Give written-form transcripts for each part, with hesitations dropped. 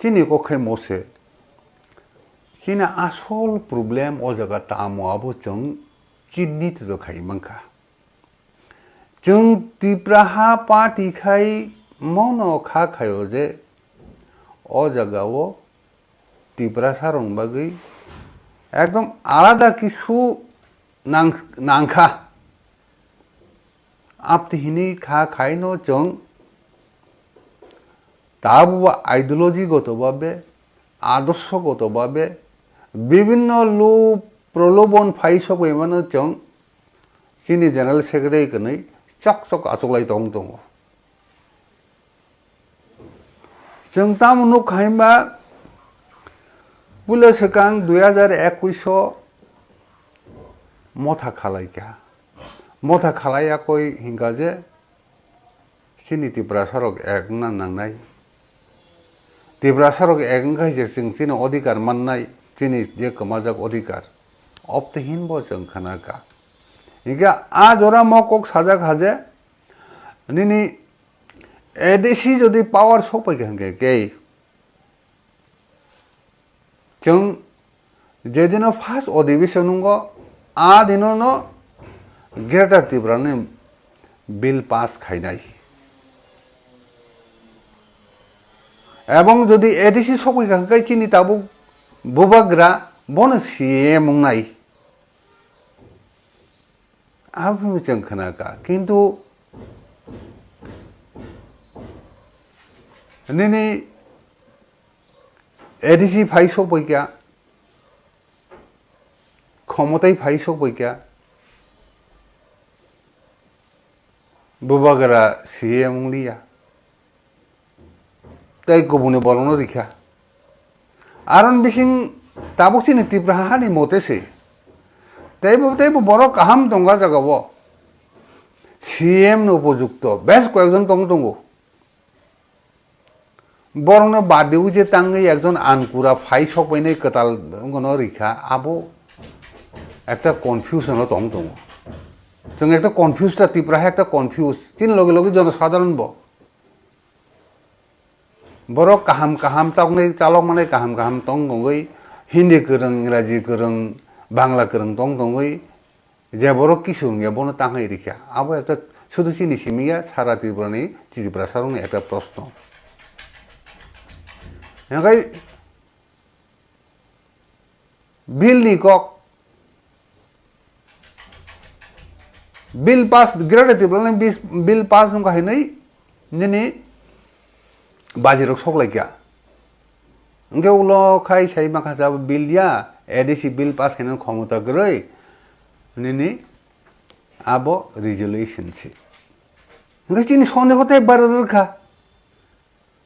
chini kokhai mose china asol problem o jaga tamo abo chung kidney to khai mangkha chung Tripura ha party khai mono kha khayo je o jaga o Tripura sarong bagai ekdom alada kisu nangkha apti hini kha khaino chung তাবু আইডিওলজিগতভাবে আদর্শগতভাবে বিভিন্ন লোক প্রলোভন ফাইসব এমানো চং চিনি general secretary কनै চকচক আচলাই দং দङ जों तामुनु खाइमा बुले सेकां 2021 मथा खालाया कय हिंगाजे चिनि Tripura सरक एक ना नांनाय Tripura सरक एक गाइजे जों चिनि अधिकार माननाय चिनि जे कमाजाक अधिकार अप्तहीन बो जों खानाका इगा आ जरा मकक साजाक हाजे निनि एडिसि जदि पावर सफैखा के जों जेदिनो फार्स्ट अधिवेशन गो आ दिनो ग्रेटर Tripura ने बिल पास खाइनाय এবং যদি এডিসি সপৈখাঙ্কাই চিনি তাবু বুবাগ্রা বন সিএ মুংনাই আবু जों खोनाका কিন্তু নিনি এডিসি ফাই সপৈকা ক্ষমতাই ফাই সপৈকা বুবাগ্রা সিএ মুংলিয়া তাই গুবুনে বলনো রিখা আরন বিসিং তাবুকচিনি Tripura হানি মতেছে তাইবো বড় কাহাম দঙ্গা জাগাব সিএম উপযুক্ত বেশ কয়েকজন দঙ্গ বরং বাদেও যে তাঙ্গি একজন আনকুরা ফাই সপাইনাই কতাল গন রিখা আবো একটা কনফিউশন দং जों একটা কনফিউজটা Tripura একটা কনফিউজ তিন লগে লগে জনসাধারণ ব borok kaham chaknai chalok manai kaham tong dongoi hindi kereng ingraji kereng bangla kereng tong dongoi je borok kisur nge bono tangai rikha abo ekta শুধু চিনি সিমিয়া সারা Tripura ni Tripura sarong একটা প্রশ্ন এঙ্গাই বিল নি কক bill pass greater Tripura ni bill pass নং কাহিনাই নিনি बाजिरक सकलाइका ओंके उलो खाइ साइ माखासा बिल या एडिसि बिल पास खाइनानै क्षमता गरै निनि आबो रिजोल्युशन सि ओंके चिनि सने गते बाररखा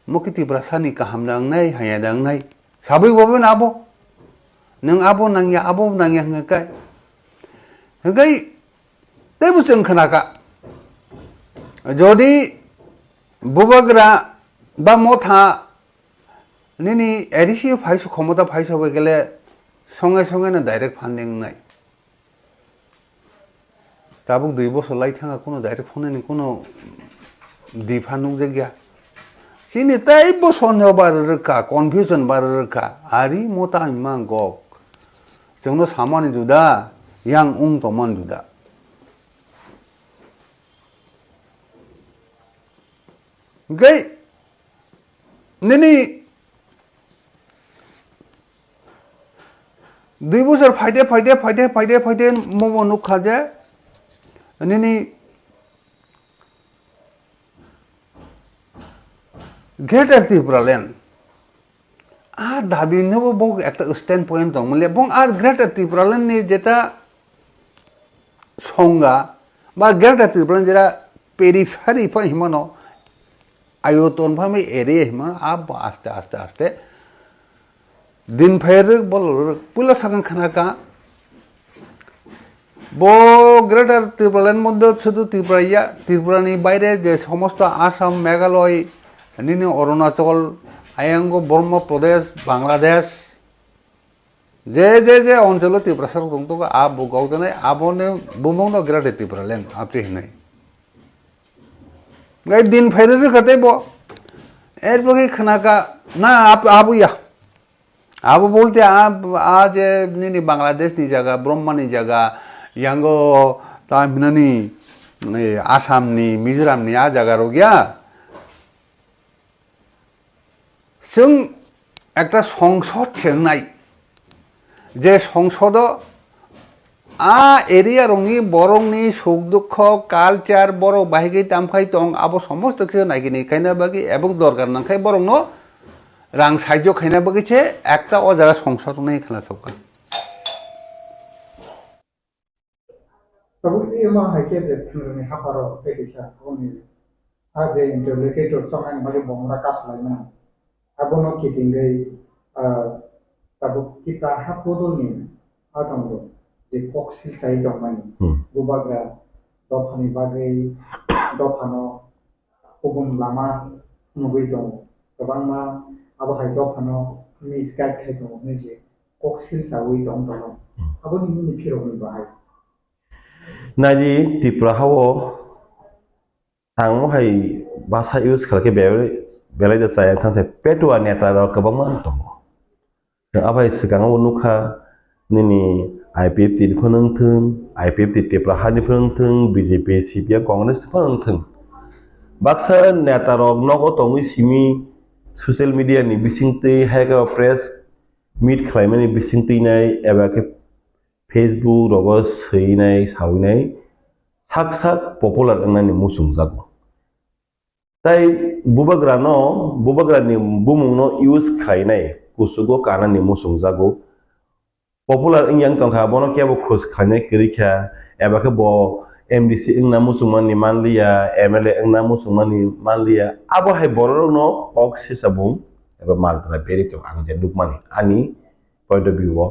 मकि Tripura सानि काहाम नांनाय हाया नांनाय साबै बबे नाबो नों आबो नांया हंगाय ओंके तेबो जों खोनाका जदि बुबाग्रा বা মথা নিনি এডিসি ফাইসো ক্ষমতা ফাইসো হয়ে গেলে সঙ্গে না ডাইরেক্ট ফান্ডিং নাই তাবুক 2 বছর লাই থাকা কোনো ডাইরেক্ট ফান্ডিং কোনো দি ফান্ডিং যে গিয়া চিনি তাই বছর নেবার রকা কনফিউশন বার রকা আরি মতা ইমান গক जोंनो सामानि जुदा yang तमान जुदा gai Nini 2 বছর ফাইদে মমো নুখা যে নিনি গ্রেটার Tripura ল্যান্ড আর দাবি নেব বহু একটা স্ট্যান্ড পয়েন্ট দং মানে এবং আর গ্রেটার Tripura ল্যান্ড নি যেটা সংজ্ঞা বা গ্রেটার Tripura ল্যান্ড যেটা পেরিফেরি ফা হিমানো आयतन भामे एरे हिमा अब आस्ते दिन फैर बोल पुला सागन खानाका बो ग्रेटर Tripura ল্যান্ড মধ্যে শুধু Tripura ni বাইরে যে সমস্ত আসাম মেঘালয় নিনি অরুণাচল আয়াঙ্গ বর্মা প্রদেশ বাংলাদেশ যে অঞ্চল Tripura সার দং তো আব গাউদনাই আবনে বুমং ন গ্রেটার Tripura ল্যান্ড আপনি হিনাই गाय दिन फैर खाते बो एरपो की खाना का ना आप या अब बोलते आज नहीं बांग्लादेश नी जगह ब्रह्मा नी जगह यांगो तामिनानी आसाम नी मिजोराम नी आ जगह रो गया जों একটা সংসদ চেংনাই যে সংসদ एरिया रंगी बरंगनी सुख दुख कालचार बरक बाहिगै तामखाय दं आबो समस्त কিছু नागिनि खायना बागि एबं दरकार नांखाय बरंनो रां साहाय्य खायना बागिছে একটা ও জায়গা সংসদ নাই খেলা সবকা তবু এই মা হাইকে যে তুমি হাফারো পেটিশা কোনি আজে ইন্টারলিকেটর সমান মানে বংরা কাজ লাইনা আবনো কিটিংগै তাবু কিতা হাপদনি আদংগো যে কক্সিল সাই দমানি বুবাগ্রা দফানি বাগै दफानो गुबुन लामा नुबै दं गोबां मा आबहाय दफानो मिसगाइड खाय दं निजे कक्सिल सावै दं दं आबो निनि फिरौनि बाहाय नाजी त्रिपुरा हावो आंहाय भाषा इउज खालाके बेलाय जाय थांसे पेटुआ नेता गोबां मान दं जों आबहाय सिगाङाव नुखा निनि आईपीएफटी फोरोंथों आईपीएफटी त्रिपुरा हानि फोरोंथों बीजेपी सीपीएम कांग्रेस फोरोंथों बाक्सा नेता रक नगो दंङै सिमी ससियेल मीडिया नि बिसिंथै हायगा प्रेस मीट खालामनाय बिसिंथैनाय एबा के फेसबुक रगो सैनाय सावैनाय साक साक पपुलार होननानै मुसुं जागौ ताई बुबाग्रानि बुमुंनो इउज खालामनाय कुसुगो कानानि मुसुं जागौ पपुलार इंयां तंखा बनो केबो खुस खाने करिखा एबा के बो एमडीसी इंना मुसुमानि मानलिया एमएलए इंना मुसुमानि मानलिया आबो हाय बरनो ऑक्स हिसाबु एबा माजरा बेरितो आं जे दुकमानि आनि पॉइंट ऑफ व्यू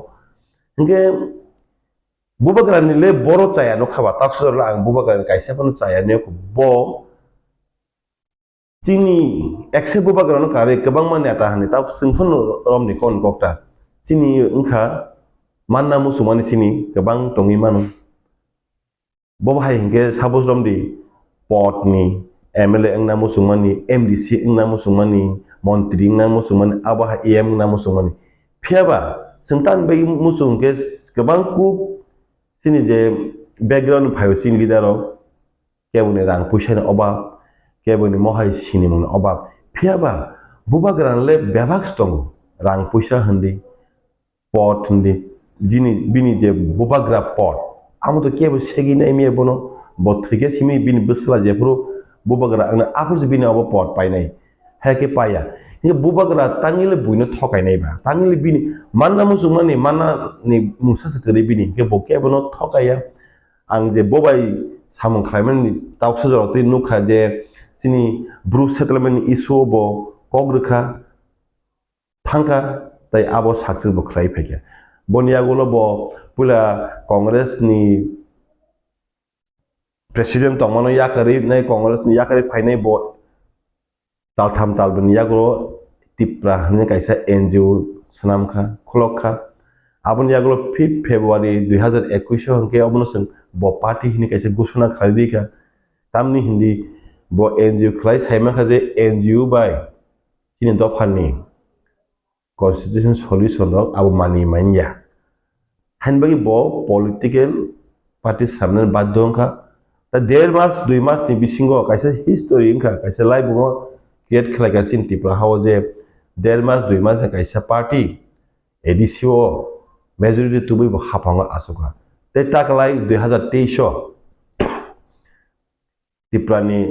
इंगे बुबाग्रानि ले बरो चाया न खाबा ताक्सुर आं बुबाग्रानि कायसापन चाया ने को बो चिनि एक्से बुबाग्रानो कारे गोबां माने आता हानि ता सिंफुन रमनि कोन गक्टा चिनि इंखा मानना मुसुमानि सिनि गोबां दङै मानु बहाय हिंगे साबुजरमदि पटनि एमएलए इंना मुसुमानि एमडीसी इंना मुसुमानि मंत्री इंना मुसुमानि आबहा एम इंना मुसुमानि फियाबा संतान बै मुसुंगे गोबां कु सिनि जे बैकग्राउंड फायसिन लिडारो केबुनि रां पैसानि अभाब केबुनि महाय सिनि मन अभाब फियाबा बुबाग्रानले बेबाक्स दं रां पैसा हन्दि पट हन्दि जिनि बिनि जे बुबाग्रा पट आमो तो केबो सेगिनाय मे बनो बथ्रिगे सिमि बिनि बसला जेफ्रो बुबाग्रा आंना आफुज बिनि अब पट पाइनाय हेके पाया ये बुबाग्रा तांगिले बुइनो थकायनाय बा तांगिले बिनि मानना मुसुमानि मानना नि मुसास करे बिनि के बके बनो थकाया आं जे बबाय सामन खायमनि तावसो जरते नुखा जे सिनि ब्रु सेटलमेन्ट इशु बो कग्रखा थांका ताय आबो साक्सेस बो खाय फैया बनियागुलो बो पुला कांग्रेस नि प्रेसिडेंट तमनो याकरि नै कांग्रेस नि याकरि फाइनाय बो तालथाम तालबनि यागो त्रिपुरा हने कायसा एनजीओ सुनामखा खलखा आबनि यागो 5 फेब्रुवारी 2021 हंके अबनसं बो पार्टी हिनि कायसा घोषणा खालिदिका तामनि हिंदी बो एनजीओ खलाय सायमाखा जे एनजीओ बाय किनि दफानि कन्स्टिट्यूशन सल्यूशन रक आबो मानि मानिया हानबागि बो पॉलिटिकल पार्टी सामने बाध्यंखा दा 1.5 मास 2 मास नि बिसिंगो कायसा हिस्टोरी इंखा कायसा लाइफ बो क्रिएट खालायगासिनो त्रिपुरा हाव जे 1.5 मास 2 मास कायसा पार्टी एडीसीओ मेजॉरिटी तुबै बो हाफांगा आसुखा ते ताकलाय 2023 त्रिपुरानि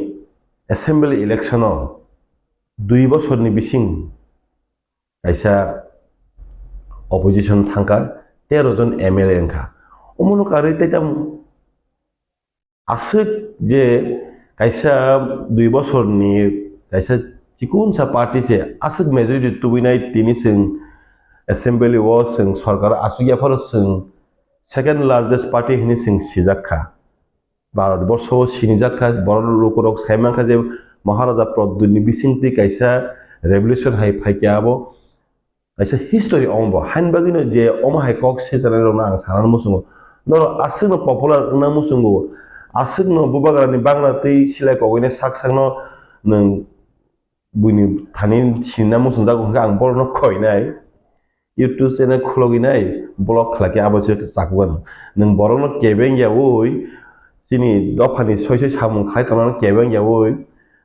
एसेंबली इलेक्शनआव 2 बोसोरनि बिसिं कायसा अपोजिशन थांका 13 जन एमएलए इंखा अमनो कारै तैताम आसुक जे कायसा 2 बोसोरनि कायसा चिकुन सा पार्टी से आसुक मेजॉरिटी तुबिनाय तिनि सिं एसेंबली वो सिं सरकार आसुगियाफोर सिं सेकेंड लार्जेस्ट पार्टी हिनि सिं सिजाखा भारतवर्ष सिनिजाखा बर लोकरक सायमाखा जे महाराजा प्रद्युनि बिसिंति कायसा रेवोल्यूशन हाय फायकियाबो कायसा हिस्टोरी अमबो हानबागिनो जे अमहाय कक सेजानाय रना आं सानान मुसुंगो नर आसुनो पपुलार ना मुसुंगो आसुनो बुबाग्रानि बांग्ला तै सिलाय कगैने साकसांनो नों buini thani china mo sunja ko ang bor no khoi nai YouTube channel khulogi nai blog khlaki abo se sakwan nang borok no Kebengyaui sini dofani soise samung khai tamang Kebengyaui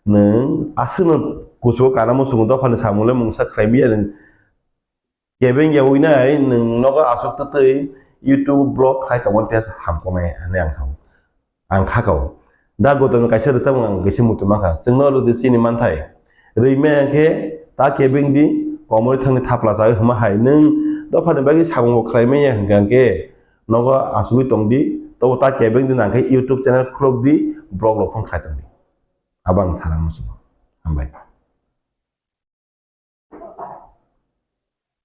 nang asuna kuso kana mo sungu dofani samule mungsa khaibia nang Kebengyaui nai nang noga asuk tatei YouTube blog khai tamang tes hamkomai ane ang sam ang khakau da goton kaisa resam ang gese mutu maka singno lu de sini manthai reime ke ta Kebengdi komoi thangni thapla sa hma hai nang dofani bagi samung khlaime ya hangke noga asui tongdi to ta Kebengdi nang ke YouTube channel khlokdi blog lo phang khai tongdi abang sarang musu hambai